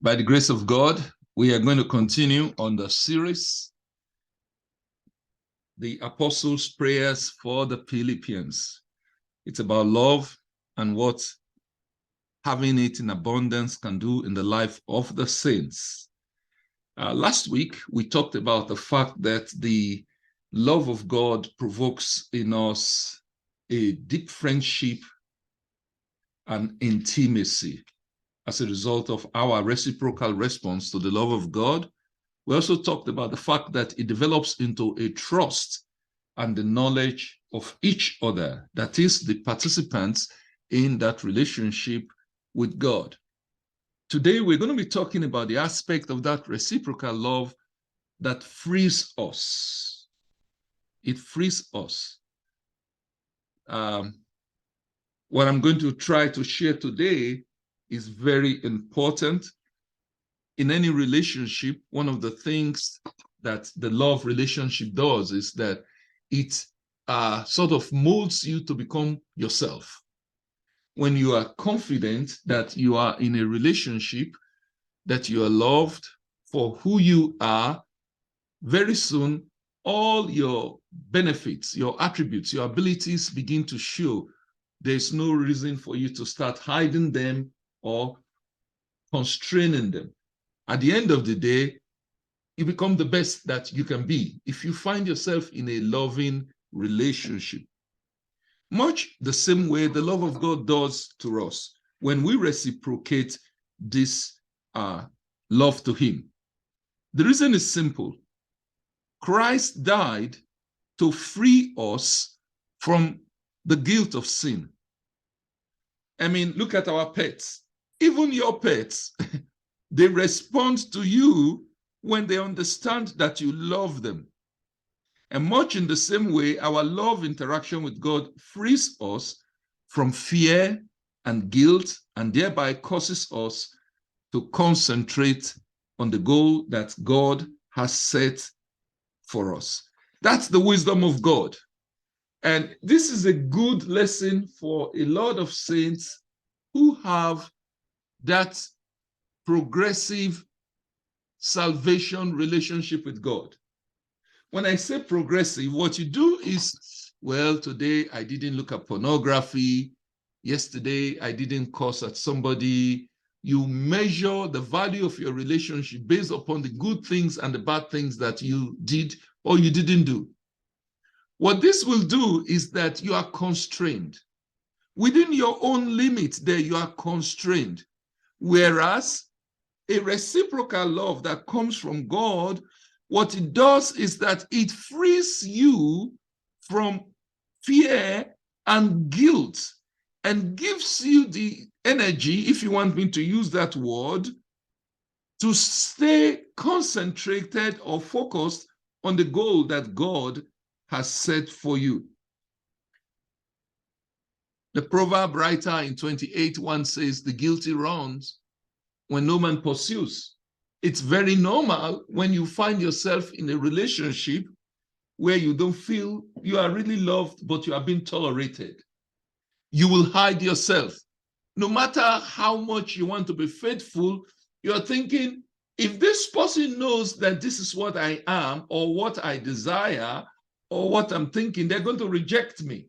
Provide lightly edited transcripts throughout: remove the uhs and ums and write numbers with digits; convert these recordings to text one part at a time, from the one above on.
By the grace of God, we are going to continue on the series, the Apostles' Prayers for the Philippians. It's about love and what having it in abundance can do in the life of the saints. Last week, we talked about the fact that the love of God provokes in us a deep friendship and intimacy as a result of our reciprocal response to the love of God. We also talked about the fact that it develops into a trust and the knowledge of each other, that is, the participants in that relationship with God. Today, we're going to be talking about the aspect of that reciprocal love that frees us. It frees us. What I'm going to try to share today is very important. In any relationship, one of the things that the love relationship does is that it sort of molds you to become yourself. When you are confident that you are in a relationship, that you are loved for who you are, very soon all your benefits, your attributes, your abilities begin to show. There's no reason for you to start hiding them or constraining them. At the end of the day, you become the best that you can be if you find yourself in a loving relationship. Much the same way the love of God does to us when we reciprocate this love to Him. The reason is simple. Christ died to free us from the guilt of sin. I mean, look at our pets. Even your pets, they respond to you when they understand that you love them. And much in the same way, our love interaction with God frees us from fear and guilt, and thereby causes us to concentrate on the goal that God has set for us. That's the wisdom of God. And this is a good lesson for a lot of saints who have that progressive salvation relationship with God. When I say progressive, what you do is, well, today I didn't look at pornography. Yesterday I didn't curse at somebody. You measure the value of your relationship based upon the good things and the bad things that you did or you didn't do. What this will do is that you are constrained. Within your own limits there, you are constrained. Whereas a reciprocal love that comes from God, what it does is that it frees you from fear and guilt and gives you the energy, if you want me to use that word, to stay concentrated or focused on the goal that God has set for you. The proverb writer in 28:1 says, "The guilty runs when no man pursues." It's very normal when you find yourself in a relationship where you don't feel you are really loved, but you are being tolerated. You will hide yourself. No matter how much you want to be faithful, you're thinking, if this person knows that this is what I am or what I desire or what I'm thinking, they're going to reject me.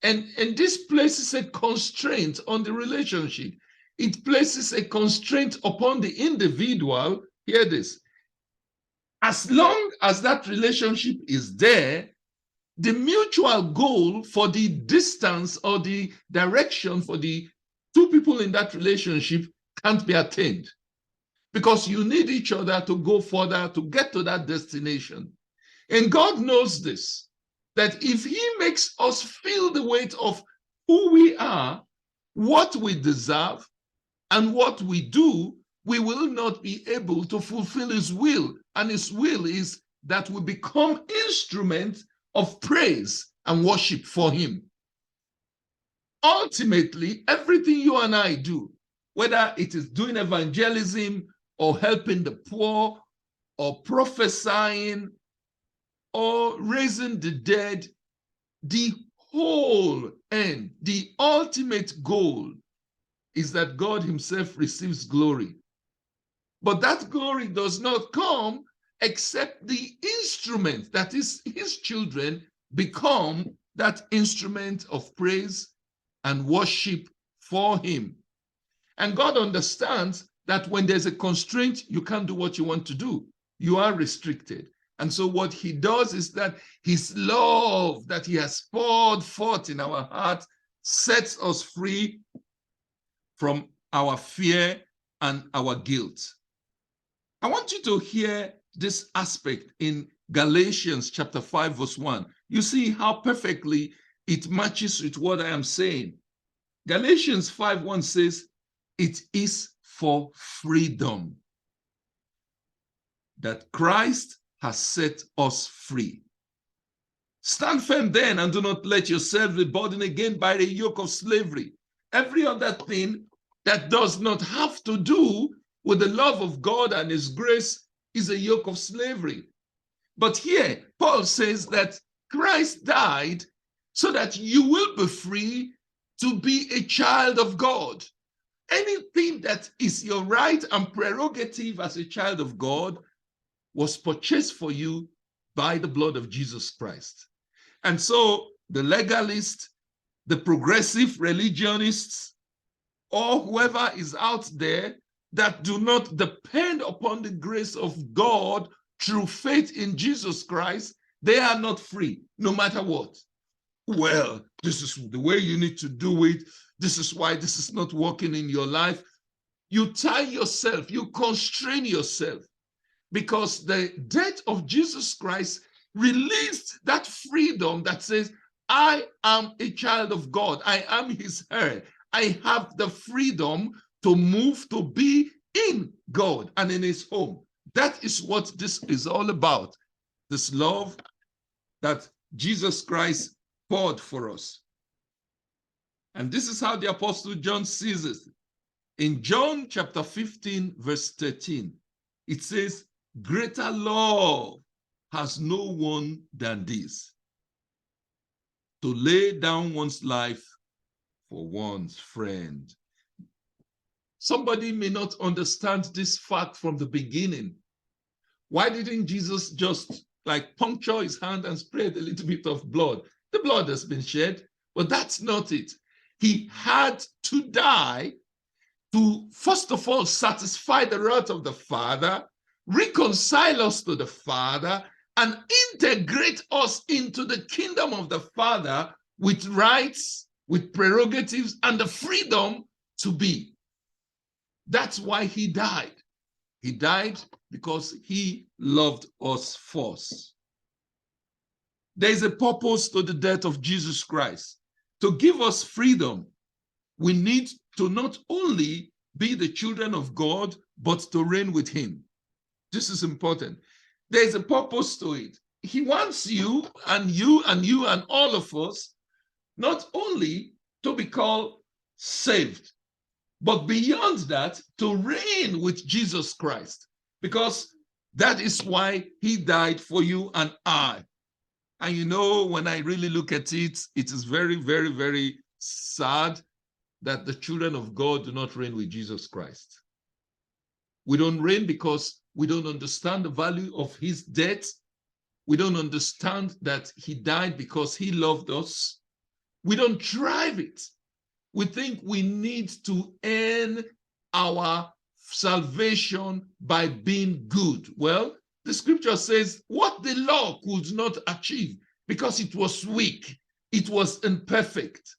And this places a constraint on the relationship. It places a constraint upon the individual. Hear this. As long as that relationship is there, the mutual goal for the distance or the direction for the two people in that relationship can't be attained, because you need each other to go further, to get to that destination. And God knows this, that if He makes us feel the weight of who we are, what we deserve, and what we do, we will not be able to fulfill His will. And His will is that we become instruments of praise and worship for Him. Ultimately, everything you and I do, whether it is doing evangelism or helping the poor or prophesying or raising the dead, the whole end, the ultimate goal is that God Himself receives glory. But that glory does not come except the instrument, that is, his children, become that instrument of praise and worship for him. And God understands that when there's a constraint, you can't do what you want to do. You are restricted. And so what he does is that his love that he has poured forth in our heart sets us free from our fear and our guilt. I want you to hear this aspect in Galatians chapter 5, verse 1. You see how perfectly it matches with what I am saying. Galatians 5:1 says, it is for freedom that Christ has set us free. Stand firm then, and do not let yourself be burdened again by the yoke of slavery. Every other thing that does not have to do with the love of God and his grace is a yoke of slavery. But here, Paul says that Christ died so that you will be free to be a child of God. Anything that is your right and prerogative as a child of God was purchased for you by the blood of Jesus Christ. And so the legalists, the progressive religionists, or whoever is out there that do not depend upon the grace of God through faith in Jesus Christ, they are not free, no matter what. Well, this is the way you need to do it. This is why this is not working in your life. You tie yourself, you constrain yourself, because the death of Jesus Christ released that freedom that says, I am a child of God. I am his heir. I have the freedom to move, to be in God and in his home. That is what this is all about. This love that Jesus Christ poured for us. And this is how the Apostle John sees it. In John chapter 15, verse 13, it says, greater love has no one than this, to lay down one's life for one's friend. Somebody may not understand this fact from the beginning. Why didn't Jesus just like puncture his hand and spread a little bit of blood? The blood has been shed, but that's not it. He had to die to, first of all, satisfy the wrath of the Father, reconcile us to the Father, and integrate us into the kingdom of the Father with rights, with prerogatives, and the freedom to be. That's why he died. He died because he loved us first. There is a purpose to the death of Jesus Christ. To give us freedom, we need to not only be the children of God, but to reign with him. This is important. There's a purpose to it. He wants you and you and you and all of us not only to be called saved, but beyond that, to reign with Jesus Christ, because that is why he died for you and I. And you know, when I really look at it, it is very, very, very sad that the children of God do not reign with Jesus Christ. We don't reign because we don't understand the value of his death. We don't understand that he died because he loved us. We don't drive it. We think we need to earn our salvation by being good. Well, the scripture says what the law could not achieve because it was weak, it was imperfect.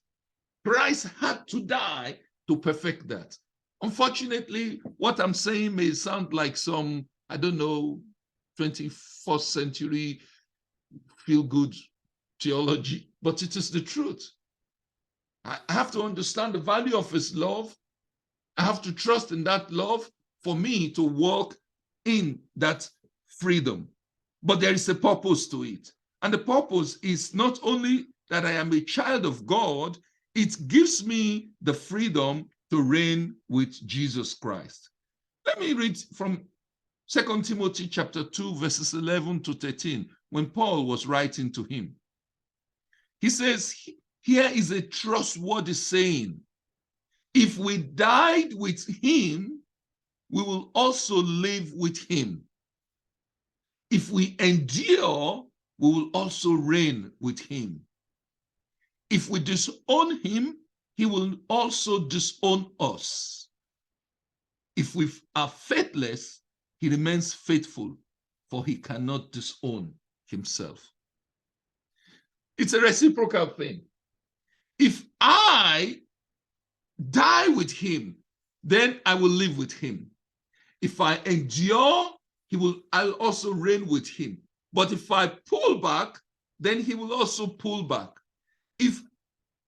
Christ had to die to perfect that. Unfortunately, what I'm saying may sound like some, I don't know, 21st century feel-good theology, but it is the truth. I have to understand the value of his love. I have to trust in that love for me to walk in that freedom. But there is a purpose to it. And the purpose is not only that I am a child of God, it gives me the freedom to reign with Jesus Christ. Let me read from 2 Timothy chapter 2, verses 11 to 13, when Paul was writing to him. He says, here is a trustworthy saying. If we died with him, we will also live with him. If we endure, we will also reign with him. If we disown him, he will also disown us. If we are faithless, he remains faithful, for he cannot disown himself. It's a reciprocal thing. If I die with him, then I will live with him. If I endure, I'll also reign with him. But if I pull back, then he will also pull back. If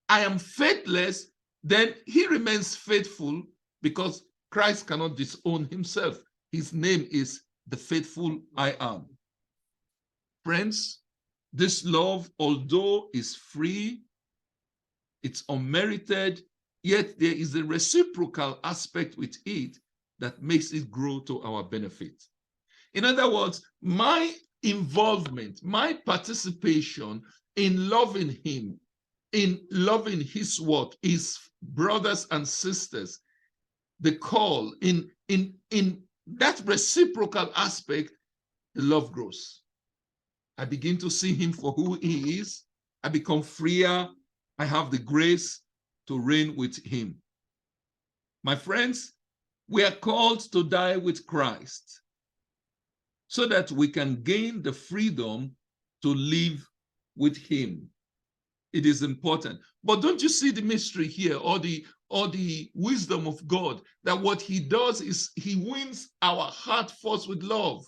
I am faithless, then he remains faithful, because Christ cannot disown himself. His name is the faithful I am. Friends, this love, although is free, it's unmerited, yet there is a reciprocal aspect with it that makes it grow to our benefit. In other words, my involvement, my participation in loving him, in loving his work, his brothers and sisters, the call, in that reciprocal aspect, the love grows. I begin to see him for who he is. I become freer. I have the grace to reign with him. My friends, we are called to die with Christ so that we can gain the freedom to live with him. It is important. But don't you see the mystery here, or the wisdom of God, that what he does is he wins our heart first with love.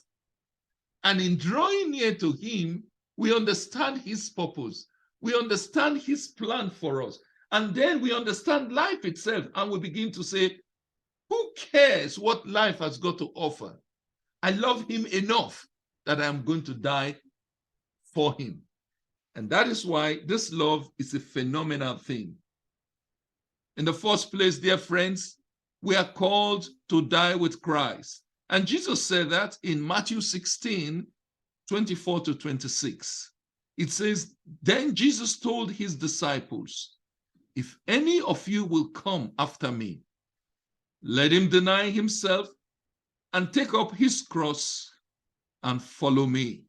And in drawing near to him, we understand his purpose. We understand his plan for us. And then we understand life itself. And we begin to say, who cares what life has got to offer? I love him enough that I'm going to die for him. And that is why this love is a phenomenal thing. In the first place, dear friends, we are called to die with Christ. And Jesus said that in Matthew 16, 24 to 26. It says, then Jesus told his disciples, if any of you will come after me, let him deny himself and take up his cross and follow me.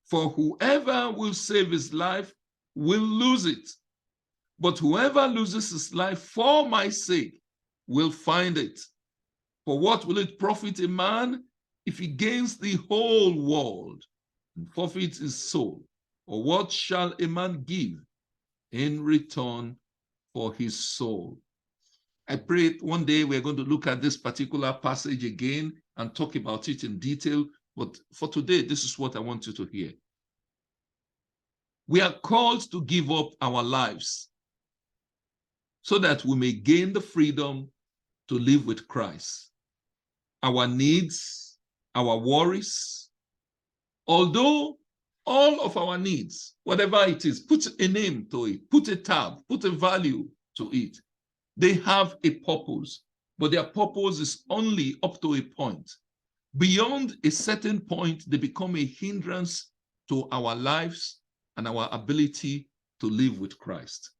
For whoever will save his life will lose it. But whoever loses his life for my sake will find it. For what will it profit a man if he gains the whole world and forfeits his soul? Or what shall a man give in return for his soul? I pray one day we're going to look at this particular passage again and talk about it in detail. But for today, this is what I want you to hear. We are called to give up our lives so that we may gain the freedom to live with Christ. Our needs, our worries, although all of our needs, whatever it is, put a name to it, put a tab, put a value to it. They have a purpose, but their purpose is only up to a point. Beyond a certain point, they become a hindrance to our lives and our ability to live with Christ.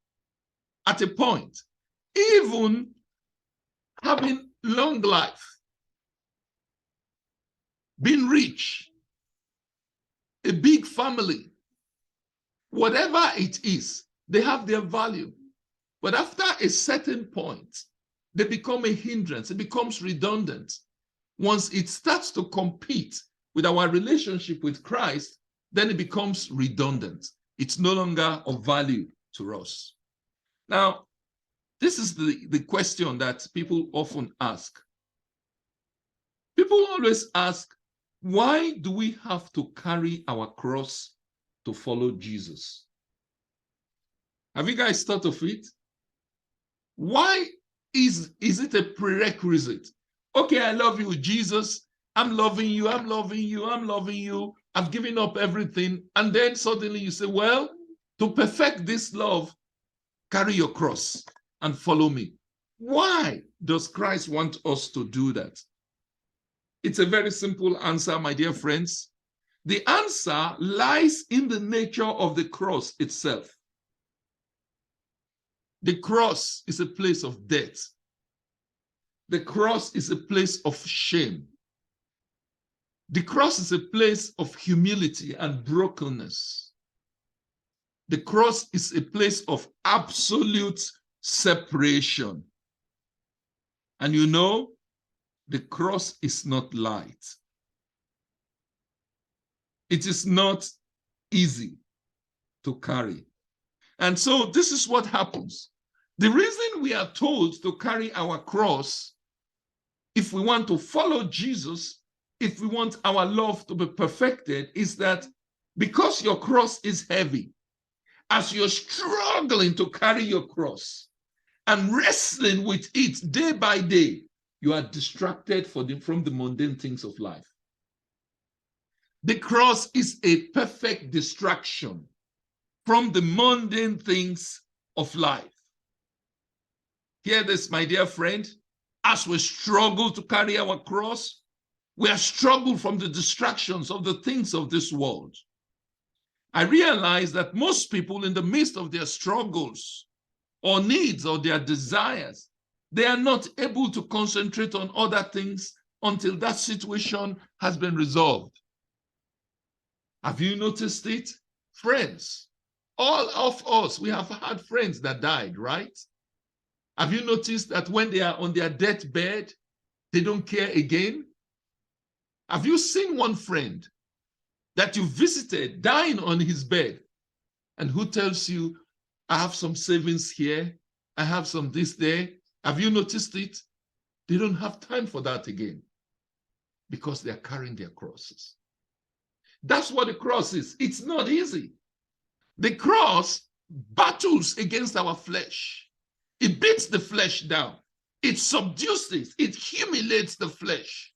At a point, even having long life, being rich, a big family, whatever it is, they have their value. But after a certain point, they become a hindrance. It becomes redundant. Once it starts to compete with our relationship with Christ, then it becomes redundant. It's no longer of value to us. Now, this is the question that people often ask. People always ask, why do we have to carry our cross to follow Jesus? Have you guys thought of it? Why is it a prerequisite? Okay, I love you, Jesus. I'm loving you, I'm loving you, I'm loving you. I've given up everything. And then suddenly you say, well, to perfect this love, carry your cross and follow me. Why does Christ want us to do that? It's a very simple answer, my dear friends. The answer lies in the nature of the cross itself. The cross is a place of death. The cross is a place of shame. The cross is a place of humility and brokenness. The cross is a place of absolute separation. And you know, the cross is not light. It is not easy to carry. And so this is what happens. The reason we are told to carry our cross, if we want to follow Jesus, if we want our love to be perfected, is that because your cross is heavy, as you're struggling to carry your cross and wrestling with it day by day, you are distracted from the mundane things of life. The cross is a perfect distraction from the mundane things of life. Hear this, my dear friend. As we struggle to carry our cross, we are struggling from the distractions of the things of this world. I realize that most people, in the midst of their struggles or needs or their desires, they are not able to concentrate on other things until that situation has been resolved. Have you noticed it? Friends, all of us, we have had friends that died, right? Have you noticed that when they are on their deathbed, they don't care again? Have you seen one friend that you visited dying on his bed and who tells you, I have some savings here, I have some this there? Have you noticed it? They don't have time for that again because they're carrying their crosses. That's what the cross is. It's not easy. The cross battles against our flesh. It beats the flesh down. It subdues it. It humiliates the flesh.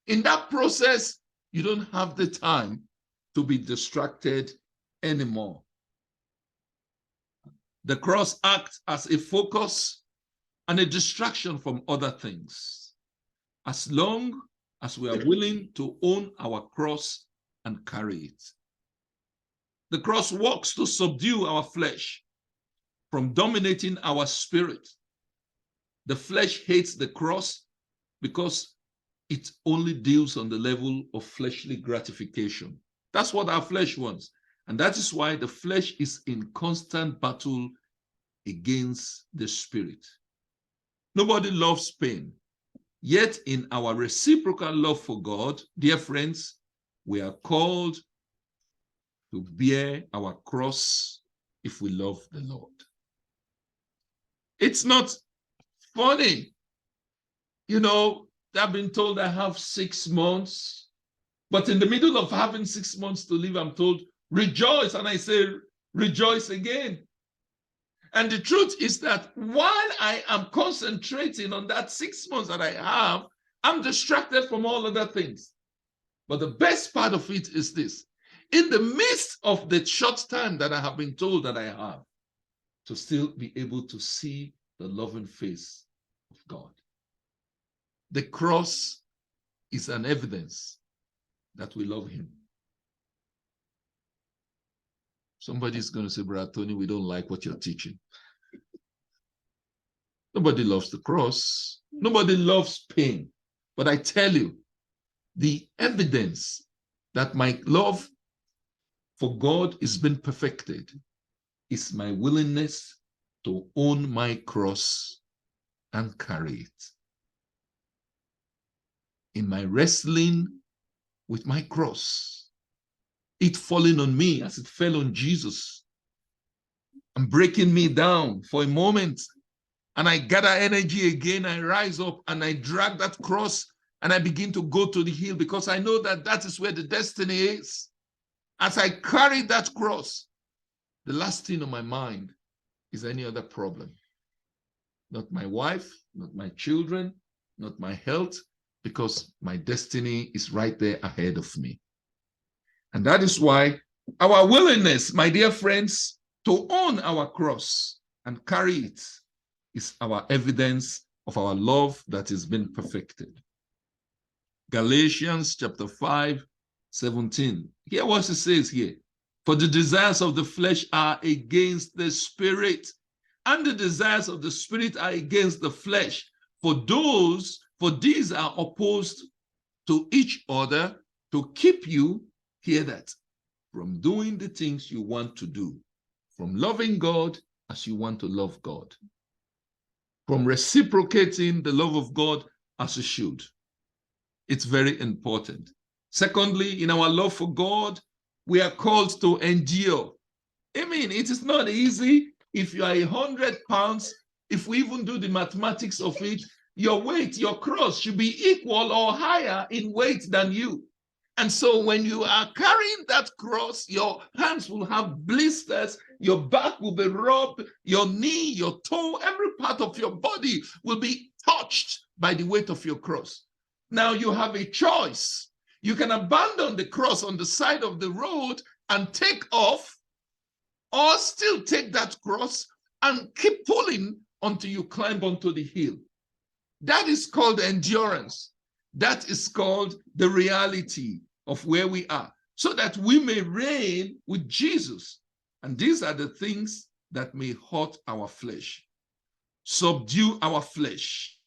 In that process, you don't have the time to be distracted anymore. The cross acts as a focus and a distraction from other things, as long as we are willing to own our cross and carry it. The cross works to subdue our flesh from dominating our spirit. The flesh hates the cross because it only deals on the level of fleshly gratification. That's what our flesh wants. And that is why the flesh is in constant battle against the spirit. Nobody loves pain. Yet in our reciprocal love for God, dear friends, we are called to bear our cross if we love the Lord. It's not funny. You know, I've been told I have 6 months, but in the middle of having 6 months to live, I'm told, rejoice. And I say, rejoice again. And the truth is that while I am concentrating on that 6 months that I have, I'm distracted from all other things. But the best part of it is this: in the midst of the short time that I have been told that I have, to still be able to see the loving face of God. The cross is an evidence that we love him. Somebody's going to say, Brother Tony, we don't like what you're teaching. Nobody loves the cross. Nobody loves pain. But I tell you, the evidence that my love for God is being perfected is my willingness to own my cross and carry it. In my wrestling with my cross, it falling on me as it fell on Jesus and breaking me down for a moment, and I gather energy again, I rise up and I drag that cross and I begin to go to the hill because I know that that is where the destiny is. As I carry that cross, the last thing on my mind is any other problem. Not my wife, not my children, not my health, because my destiny is right there ahead of me. And that is why our willingness, my dear friends, to own our cross and carry it is our evidence of our love that has been perfected. Galatians chapter 5:17. Hear what it says here. For the desires of the flesh are against the spirit, and the desires of the spirit are against the flesh. For these are opposed to each other to keep you, hear that, from doing the things you want to do, from loving God as you want to love God, from reciprocating the love of God as you should. It's very important. Secondly, in our love for God, we are called to endure. I mean, it is not easy. If you are 100 pounds, if we even do the mathematics of it, your weight, your cross should be equal or higher in weight than you. And so when you are carrying that cross, your hands will have blisters, your back will be rubbed, your knee, your toe, every part of your body will be touched by the weight of your cross. Now you have a choice. You can abandon the cross on the side of the road and take off, or still take that cross and keep pulling until you climb onto the hill. That is called endurance. That is called the reality of where we are, so that we may reign with Jesus. And these are the things that may hurt our flesh. Subdue our flesh.